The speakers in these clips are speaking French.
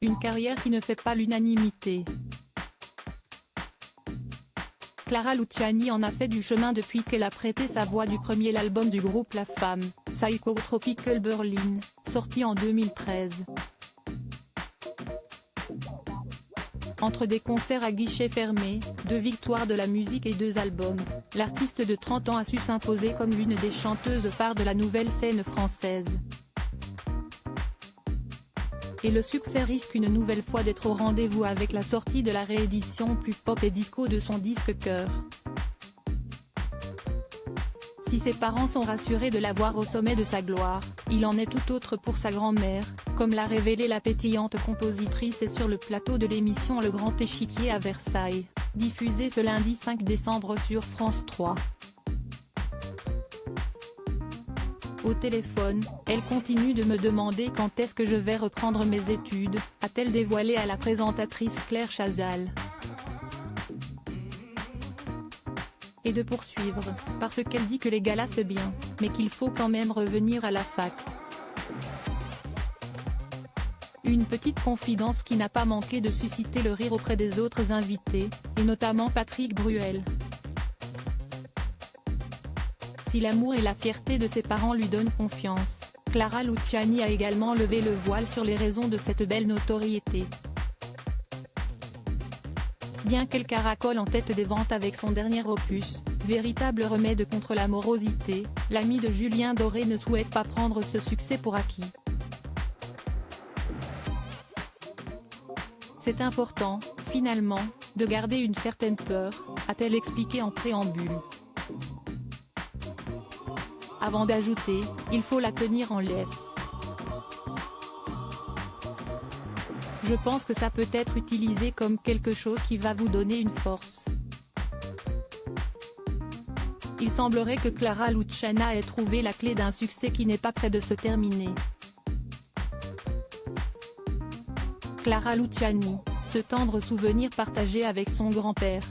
Une carrière qui ne fait pas l'unanimité. Clara Luciani en a fait du chemin depuis qu'elle a prêté sa voix du premier album du groupe La Femme, Psychotropical Berlin, sorti en 2013. Entre des concerts à guichets fermés, 2 victoires de la musique et 2 albums, l'artiste de 30 ans a su s'imposer comme l'une des chanteuses phares de la nouvelle scène française. Et le succès risque une nouvelle fois d'être au rendez-vous avec la sortie de la réédition plus pop et disco de son disque Cœur. Si ses parents sont rassurés de la voir au sommet de sa gloire, il en est tout autre pour sa grand-mère, comme l'a révélé la pétillante compositrice et sur le plateau de l'émission Le Grand Échiquier à Versailles, diffusée ce lundi 5 décembre sur France 3. Au téléphone, elle continue de me demander quand est-ce que je vais reprendre mes études, a-t-elle dévoilé à la présentatrice Claire Chazal. Et de poursuivre, parce qu'elle dit que les galas c'est bien, mais qu'il faut quand même revenir à la fac. Une petite confidence qui n'a pas manqué de susciter le rire auprès des autres invités, et notamment Patrick Bruel. Si l'amour et la fierté de ses parents lui donnent confiance, Clara Luciani a également levé le voile sur les raisons de cette belle notoriété. Bien qu'elle caracole en tête des ventes avec son dernier opus, véritable remède contre la morosité, l'amie de Julien Doré ne souhaite pas prendre ce succès pour acquis. C'est important, finalement, de garder une certaine peur, a-t-elle expliqué en préambule. Avant d'ajouter, il faut la tenir en laisse. Je pense que ça peut être utilisé comme quelque chose qui va vous donner une force. Il semblerait que Clara Luciani ait trouvé la clé d'un succès qui n'est pas près de se terminer. Clara Luciani, ce tendre souvenir partagé avec son grand-père.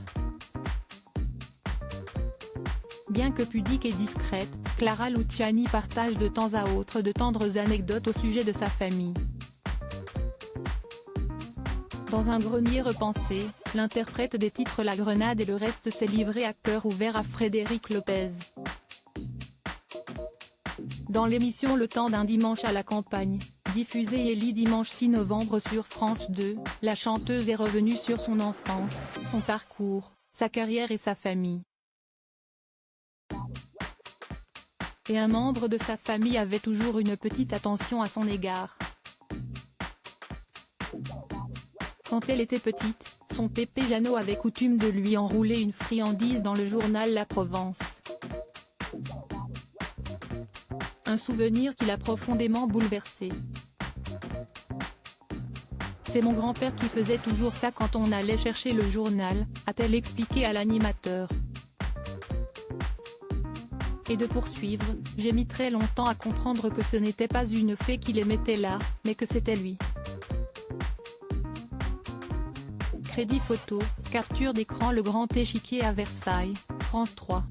Bien que pudique et discrète, Clara Luciani partage de temps à autre de tendres anecdotes au sujet de sa famille. Dans un grenier repensé, l'interprète des titres La Grenade et le reste s'est livré à cœur ouvert à Frédéric Lopez. Dans l'émission Le Temps d'un dimanche à la campagne, diffusée dimanche 6 novembre sur France 2, la chanteuse est revenue sur son enfance, son parcours, sa carrière et sa famille. Et un membre de sa famille avait toujours une petite attention à son égard. Quand elle était petite, son pépé Jeannot avait coutume de lui enrouler une friandise dans le journal La Provence. Un souvenir qui l'a profondément bouleversée. C'est mon grand-père qui faisait toujours ça quand on allait chercher le journal, a-t-elle expliqué à l'animateur. Et de poursuivre, j'ai mis très longtemps à comprendre que ce n'était pas une fée qui les mettait là, mais que c'était lui. Crédit photo, capture d'écran Le Grand Échiquier à Versailles, France 3.